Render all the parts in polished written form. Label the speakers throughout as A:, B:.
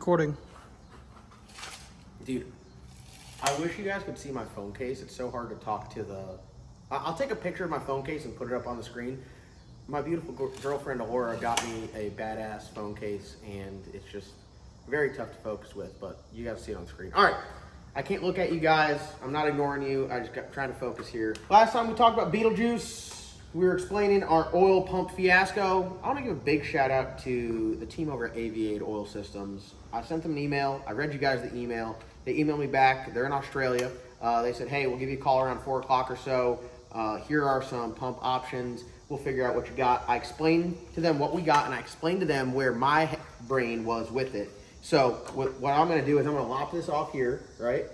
A: recording.
B: Dude, I wish you guys could see my phone case. It's so hard to talk to the... I'll take a picture of my phone case and put it up on the screen. My beautiful girlfriend, Laura, got me a badass phone case, and it's just very tough to focus with, but you guys see it on the screen. All right, I can't look at you guys. I'm not ignoring you. I just got trying to focus here. Last time we talked about Beetlejuice, we were explaining our oil pump fiasco. I want to give a big shout out to the team over at Aviate Oil Systems. I sent them an email. I read you guys the email. They emailed me back. They're in Australia. They said, hey, we'll give you a call around 4 o'clock or so. Here are some pump options. We'll figure out what you got. I explained to them what we got, and I explained to them where my brain was with it. So what I'm going to do is I'm going to lop this off here, right?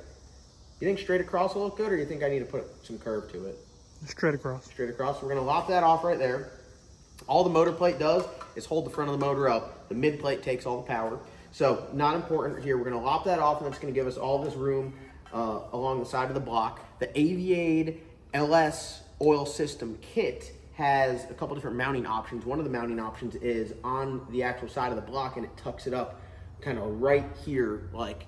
B: You think straight across will look good, or you think I need to put some curve to it?
A: Straight across.
B: Straight across. We're going to lop that off right there. All the motor plate does is hold the front of the motor up. The mid plate takes all the power. So not important here. We're going to lop that off, and that's going to give us all this room along the side of the block. The Aviate LS oil system kit has a couple different mounting options. One of the mounting options is on the actual side of the block, and it tucks it up kind of right here, like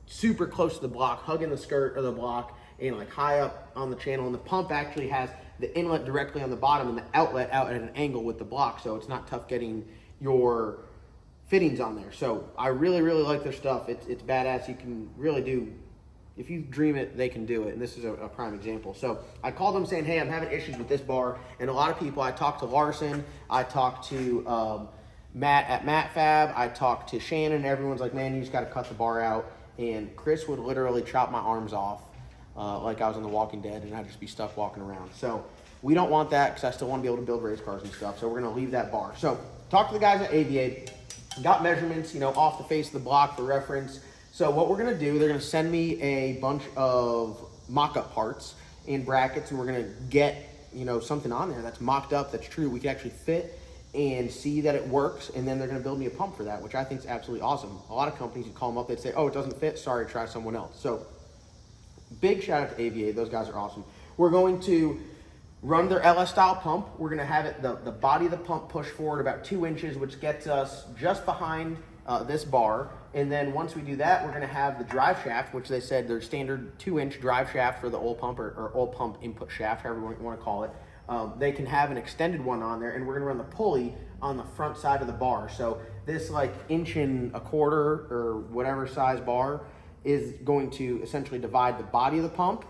B: super close to the block, hugging the skirt of the block, and like high up on the channel. And the pump actually has the inlet directly on the bottom and the outlet out at an angle with the block, so it's not tough getting your fittings on there. So I really, really like their stuff. It's badass. You can really do, if you dream it, they can do it. And this is a prime example. So I called them saying, hey, I'm having issues with this bar. And a lot of people, I talked to Larson, I talked to Matt at MattFab, I talked to Shannon. Everyone's like, man, you just got to cut the bar out. And Chris would literally chop my arms off like I was in The Walking Dead, and I'd just be stuck walking around. So we don't want that, because I still want to be able to build race cars and stuff. So we're going to leave that bar. So talk to the guys at Aviate. Got measurements, off the face of the block for reference. So what we're gonna do, they're gonna send me a bunch of mock-up parts and brackets, and we're gonna get, something on there that's mocked up, that's true, we can actually fit and see that it works, and then they're gonna build me a pump for that, which I think is absolutely awesome. A lot of companies, you call them up, they'd say, oh, it doesn't fit, sorry, try someone else. So big shout out to Aviate, those guys are awesome. We're going to run their LS style pump. We're gonna have it, the body of the pump push forward about 2 inches, which gets us just behind this bar. And then once we do that, we're gonna have the drive shaft, which they said their standard 2-inch drive shaft for the oil pump or oil pump input shaft, however you wanna call it. They can have an extended one on there, and we're gonna run the pulley on the front side of the bar. So this like 1.25 inches or whatever size bar is going to essentially divide the body of the pump,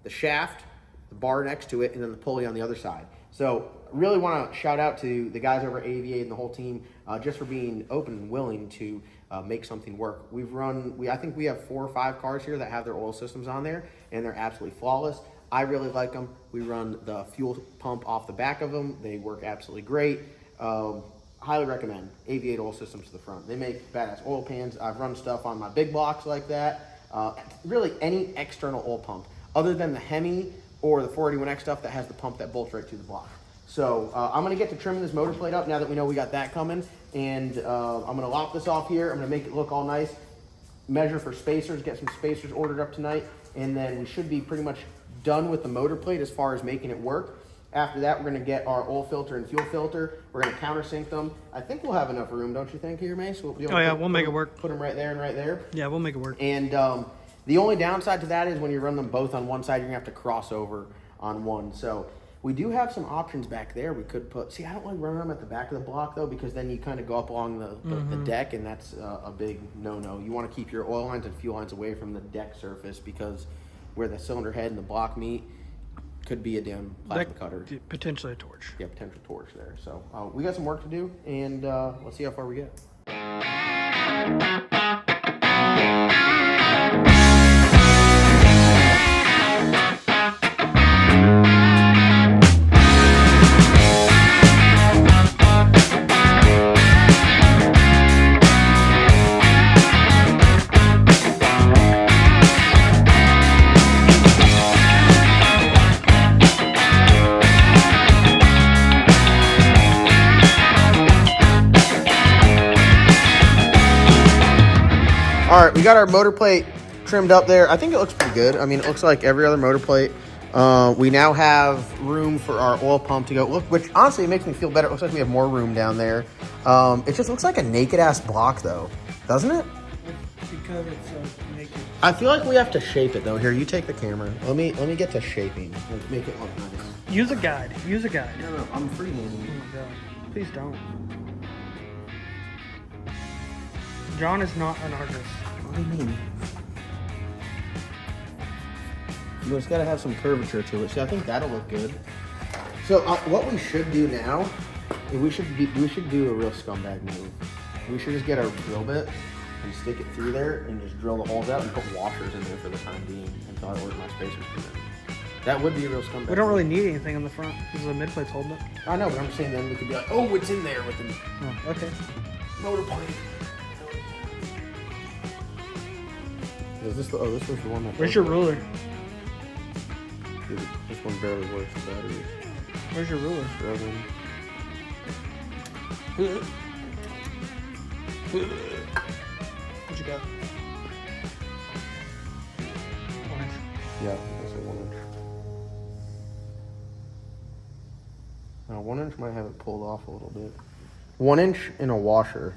B: the shaft, the bar next to it, and then the pulley on the other side. So really want to shout out to the guys over at Aviate and the whole team just for being open and willing to make something work. I think we have 4 or 5 cars here that have their oil systems on there, and they're absolutely flawless. I really like them. We run the fuel pump off the back of them. They work absolutely great. Highly recommend Aviate Oil Systems to the front. They make badass oil pans. I've run stuff on my big blocks like that. Really any external oil pump other than the Hemi or the 481X stuff that has the pump that bolts right to the block. So I'm gonna get to trimming this motor plate up now that we know we got that coming, and I'm gonna lop this off here. I'm gonna make it look all nice, measure for spacers, get some spacers ordered up tonight, and then we should be pretty much done with the motor plate as far as making it work. After that, we're gonna get our oil filter and fuel filter. We're gonna countersink them. I think we'll have enough room, don't you think, here, Mace?
A: We'll make it work.
B: Put them right there and right there.
A: Yeah, we'll make it work.
B: And the only downside to that is when you run them both on one side, you're gonna have to cross over on one. So we do have some options back there. We could put, I don't like running them at the back of the block though, because then you kind of go up along the deck, and that's a big no-no. You want to keep your oil lines and fuel lines away from the deck surface, because where the cylinder head and the block meet could be a damn plasma cutter.
A: Potentially a torch.
B: Yeah, potential torch there. So we got some work to do, and let's see how far we get. All right, we got our motor plate trimmed up there. I think it looks pretty good. I mean, it looks like every other motor plate. We now have room for our oil pump to go. Look, which honestly makes me feel better. It looks like we have more room down there. It just looks like a naked ass block though. Doesn't it?
A: Because it's naked.
B: I feel like we have to shape it though. Here, you take the camera. Let me get to shaping. Let's make it look nice.
A: Use a guide. Use a guide.
B: No, I'm freehanding.
A: Oh my god. Please don't. John is not an artist.
B: What do you mean? You just gotta have some curvature to it. See, I think that'll look good. So what we should do now, is we should do a real scumbag move. We should just get our drill bit and stick it through there and just drill the holes out and put washers in there for the time being until I order my spacers for them. That would be a real scumbag.
A: We don't really need anything on the front because the mid plate's holding it.
B: I know, but I'm saying then we could be like, oh, it's in there with the
A: Oh, okay.
B: Motorplate. Is this the? Oh, this was the one that.
A: Where's your ruler?
B: Dude, this one barely works. The battery.
A: Where's your ruler?
B: Struggling.
A: What you got? 1 inch.
B: Yeah, that's a 1 inch. Now 1 inch might have it pulled off a little bit. 1 inch in a washer.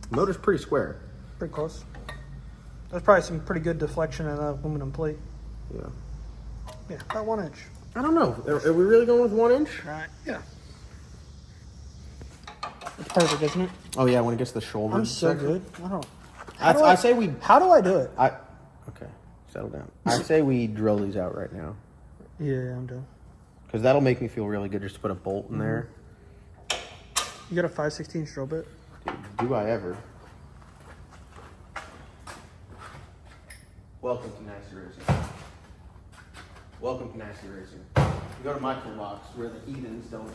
B: The motor's pretty square.
A: Pretty close. There's probably some pretty good deflection in the aluminum plate.
B: Yeah.
A: Yeah, about 1 inch.
B: I don't know. Are we really going with 1 inch?
A: Right. Yeah. It's perfect, isn't it?
B: Oh yeah, when it gets the shoulder.
A: I'm so
B: section.
A: good. I don't.
B: I say we.
A: How do I do it?
B: Okay, settle down. I say we drill these out right now
A: Yeah, I'm done.
B: because that'll make me feel really good just to put a bolt in there.
A: You got a 5/16 drill bit?
B: Dude, do I ever? Welcome to Nasty Racing. Welcome to Nasty Racing. You go to my toolbox where the heathens don't.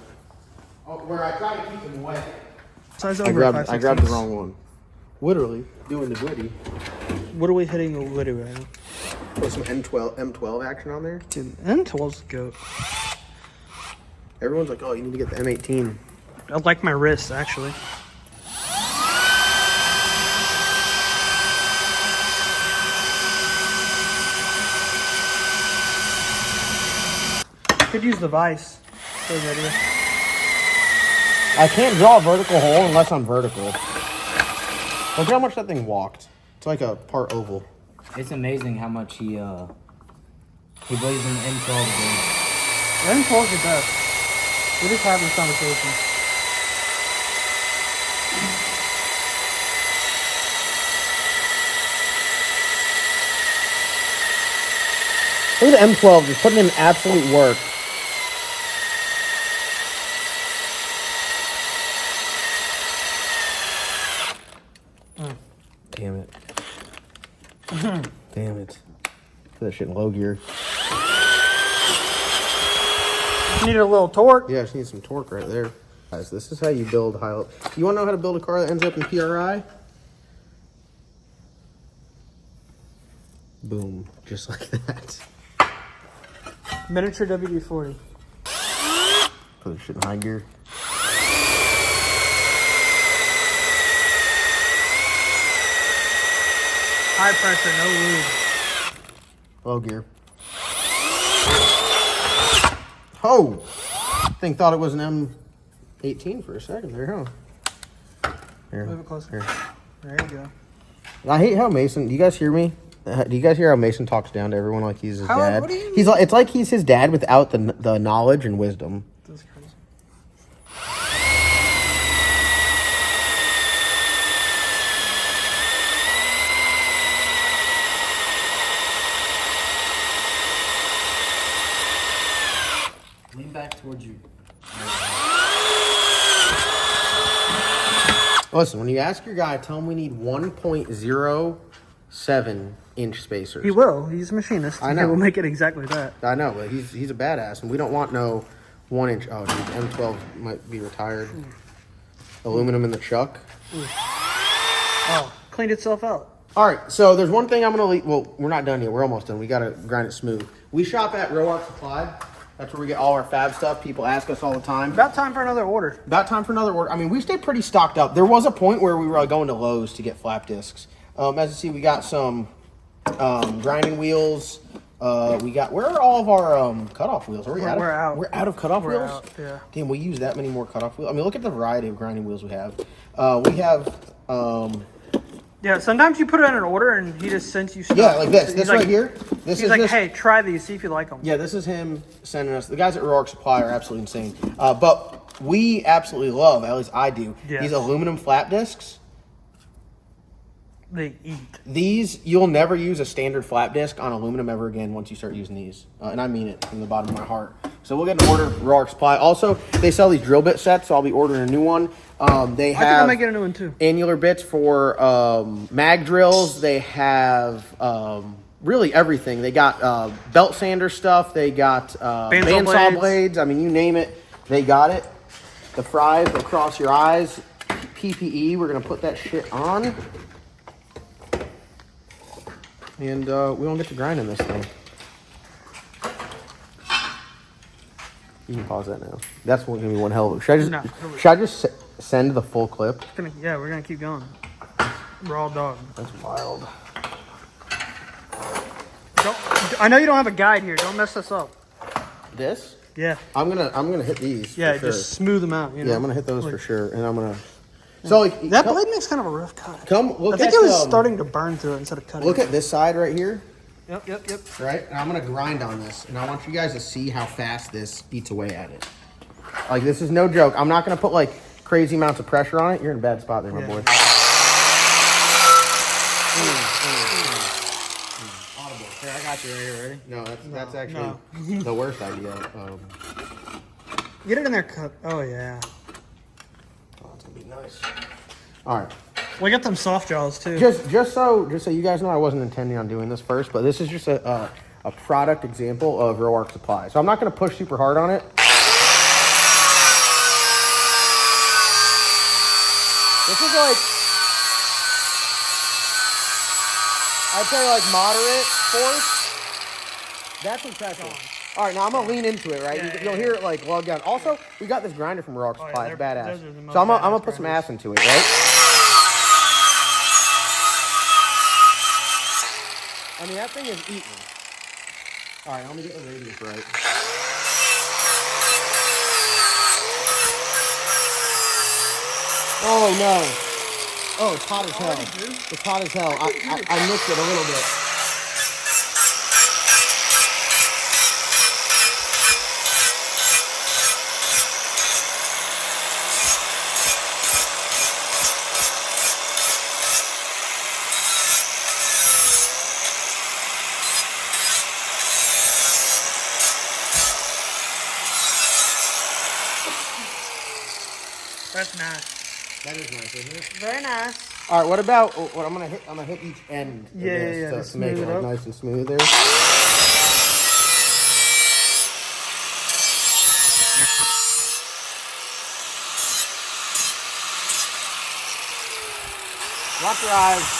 B: Oh, where I try to keep them away.
A: Size
B: I
A: over
B: grabbed the wrong one. Literally doing the gritty.
A: What are we hitting the woody right now?
B: Put some M12 action on there.
A: Dude, M12's goat.
B: Everyone's like, oh, you need to get the M18.
A: I like my wrist, actually. Could use the vise for the video.
B: I can't draw a vertical hole unless I'm vertical. Look at how much that thing walked. It's like a part oval.
C: It's amazing how much he believes in M12 again.
A: M12's the best. We just had this conversation.
B: Look at the M12, just putting in absolute work. Damn it. Damn it. Put that shit in low gear.
A: Need a little torque.
B: Yeah, I just need some torque right there. Guys, this is how you build high. You want to know how to build a car that ends up in PRI? Boom. Just like that.
A: Miniature WD-40.
B: Put the shit in high gear.
A: High pressure, no lube.
B: Low gear. Oh! Thing thought it was an M18 for a second there, huh? Here.
A: Move it closer.
B: Here.
A: There you go.
B: I hate how Mason. Do you guys hear me? Do you guys hear how Mason talks down to everyone like he's his dad?
A: What do you
B: He's like, it's like he's his dad without the knowledge and wisdom.
A: That's crazy.
C: Lean back towards you.
B: Listen, when you ask your guy, tell him we need 1.07 inch spacers.
A: He will. He's a machinist.
B: I know.
A: He will make it exactly that.
B: I know, but he's a badass, and we don't want no 1 inch. Oh, dude, M12 might be retired. Aluminum in the chuck.
A: Oh, cleaned itself out.
B: All right, so there's one thing I'm gonna leave. Well, we're not done yet. We're almost done. We gotta grind it smooth. We shop at Roark Supply. That's where we get all our fab stuff. People ask us all the time.
A: About time for another order.
B: About time for another order. I mean, we stay pretty stocked up. There was a point where we were going to Lowe's to get flap discs. As you see, we got some grinding wheels. We got, where are all of our cutoff wheels?
A: We're out.
B: We're out of cutoff
A: We're
B: wheels?
A: out, yeah.
B: Damn, we use that many more cutoff wheels. I mean, look at the variety of grinding wheels we have. We have,
A: yeah, sometimes you put in an order and he just sends you stuff.
B: yeah, like this.
A: He's
B: This
A: like,
B: right here. This
A: He's
B: is
A: like,
B: this.
A: hey, try these, see if you like them.
B: Yeah, this is him sending us. The guys at Roark Supply are absolutely insane. But we absolutely love, at least I do,
A: Yes.
B: these aluminum flap discs.
A: They eat.
B: These, you'll never use a standard flap disc on aluminum ever again once you start using these. And I mean it from the bottom of my heart. So we'll get an order from Roark Supply. Also, they sell these drill bit sets, so I'll be ordering a new one. They
A: I think I
B: have
A: might get a new one too.
B: annular bits for mag drills. They have really everything. They got belt sander stuff. They got bandsaw blades. I mean, you name it, they got it. The fries across your eyes. PPE, we're going to put that shit on. And we don't get to grind in this thing. You can pause that now. That's going to be one hell of a... Should I just send the full clip?
A: Yeah, we're going to keep going. Raw dog.
B: That's wild.
A: I know you don't have a guide here. Don't mess this up.
B: This?
A: Yeah.
B: I'm gonna hit these.
A: Yeah,
B: for sure.
A: just smooth them out. You know?
B: Yeah, I'm gonna hit those for sure, and I'm gonna. So like
A: that blade makes kind of a rough cut.
B: Come look.
A: I think
B: at,
A: it was starting to burn through it instead of cutting.
B: Look at this side right here.
A: Yep.
B: Right, and I'm gonna grind on this, and I want you guys to see how fast this eats away at it. Like this is no joke. I'm not gonna put like crazy amounts of pressure on it. You're in a bad spot there, my boy.
C: Audible. Here, I got you right here. Ready?
B: No, that's actually the worst idea.
A: Get it in there, cut. Oh yeah.
B: Oh, it's gonna be nice. All right.
A: We got them soft jaws too.
B: Just so you guys know, I wasn't intending on doing this first, but this is just a product example of Roark Supply. So I'm not going to push super hard on it. This is like, I'd say like moderate force. That's impressive. All right, now I'm gonna lean into it, right?
A: Yeah,
B: You'll hear it like lug down. Also, we got this grinder from Roark Supply.
A: yeah,
B: It's badass.
A: those are the most
B: So I'm gonna
A: badass
B: put some
A: grinders.
B: ass into it, right? I mean, that thing is eating. All right, let me get the radius right. Oh no! Oh, it's hot as hell. It's hot as hell. I mixed it a little bit.
A: That's nice.
B: That is nice, isn't it?
A: Very nice.
B: All right, what about what I'm gonna hit? I'm gonna hit each end. of
A: Yeah,
B: this
A: yeah,
B: to make
A: smooth
B: it
A: it
B: like
A: up.
B: nice and smooth there. Watch your eyes.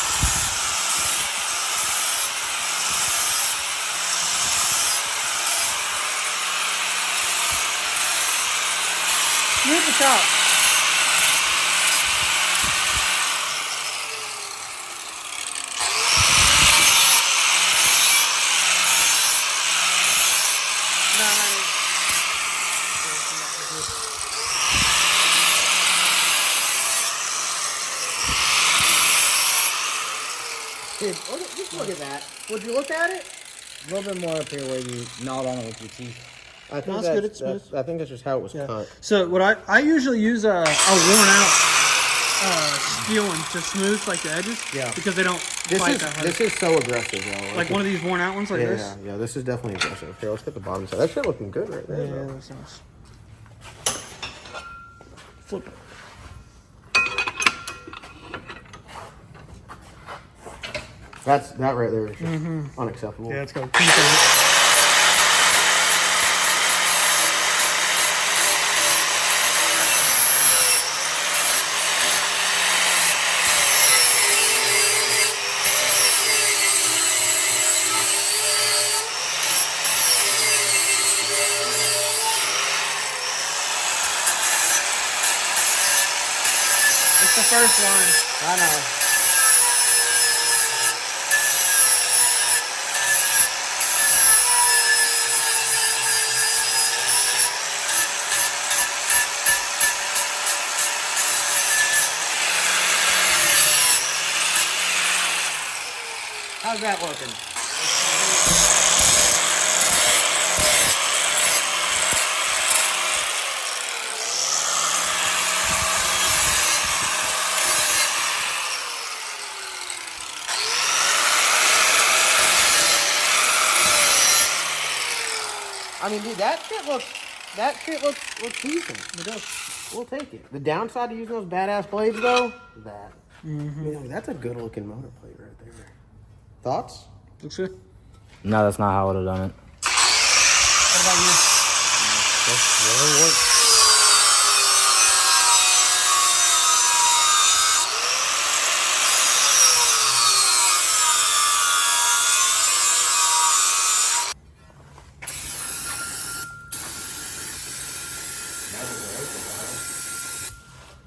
A: Smooth the top.
B: Dude, just look at that. Would you look at it?
C: A little bit more up here where you gnawed on it with your teeth.
B: I think
A: That's good, it's smooth.
B: I think that's just how it was cut.
A: So what I usually use a worn out steel one to smooth like the edges.
B: Yeah.
A: Because they don't fight that hard.
B: This is so aggressive, though.
A: Like one of these worn out ones like this.
B: Yeah, this is definitely aggressive. Here, let's get the bottom side. That shit looking good right there.
A: Yeah,
B: though.
A: that's nice. Flip it.
B: That right there is just unacceptable.
A: Yeah, it's got teeth in it. first line.
B: I know. How's that looking? I mean, dude, that shit looks decent.
A: It does.
B: We'll take it. The downside to using those badass blades, though, is that. You know, that's a good looking motor plate right there. Thoughts?
A: Looks good.
C: No, that's not how I would have done it.
A: What about you?
B: That's really works.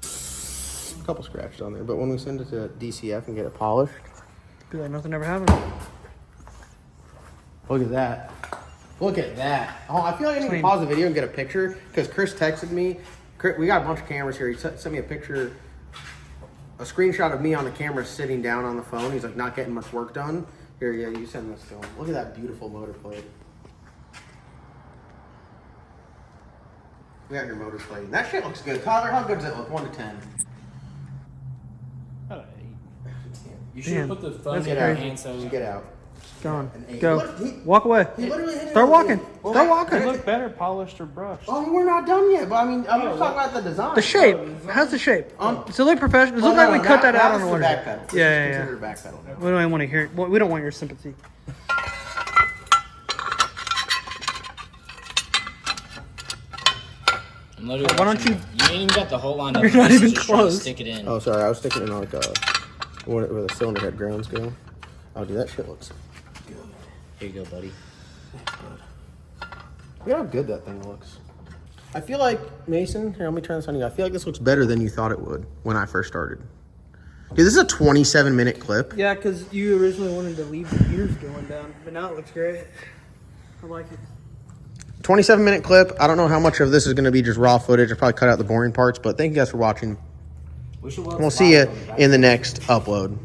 B: A couple scratches on there, but when we send it to DCF and get it polished,
A: Be like nothing ever happened.
B: look at that. Look at that. Oh, I feel like I need to
A: Clean.
B: pause the video and get a picture because Chris texted me. We got a bunch of cameras here. He sent me a picture, a screenshot of me on the camera sitting down on the phone. He's like, not getting much work done. Here, yeah, you send this to him. Look at that beautiful motor plate. We got your motor plate. That shit looks good. Tyler, how good does it look? 1 to 10.
D: You should
A: Man,
D: have put the phone
A: that's
D: in your
A: crazy.
D: hand so
B: Just get out.
A: Gone.
B: An eight.
A: Go.
B: Look,
A: Walk away.
B: He literally hit it
A: Start
B: with
A: walking.
B: the- Well,
A: Start walking.
D: It looked better polished or brushed.
B: Oh, we're not done yet, but I mean, I'm just talking about the design.
A: The shape. How's the shape? Does it look professional? Does it
B: Oh,
A: look
B: no,
A: like we
B: no,
A: cut that
B: that
A: out on
B: was
A: the
B: the
A: order?
B: back pedal. This
A: Yeah,
B: is
A: yeah, yeah.
B: considered a back pedal.
A: We don't even want to hear. We don't want your sympathy.
D: I'm literally
A: Why don't
D: watching
A: you-
D: You ain't even got the whole line up.
A: You're not
D: Just
A: even
D: trying to
A: close.
D: Stick it in.
B: Oh, sorry, I was sticking it in like where the cylinder head grounds go. Oh, dude, that shit looks good.
D: Here you go, buddy.
B: Look at how good that thing looks. I feel like, Mason, here, let me turn this on you. I feel like this looks better than you thought it would when I first started. Dude, this is a 27-minute clip.
A: Yeah, because you originally wanted to leave the gears going down, but now it looks great. I like it.
B: 27-minute clip. I don't know how much of this is going to be just raw footage. I'll probably cut out the boring parts, but thank you guys for watching.
C: We should
B: We'll see you in the next upload.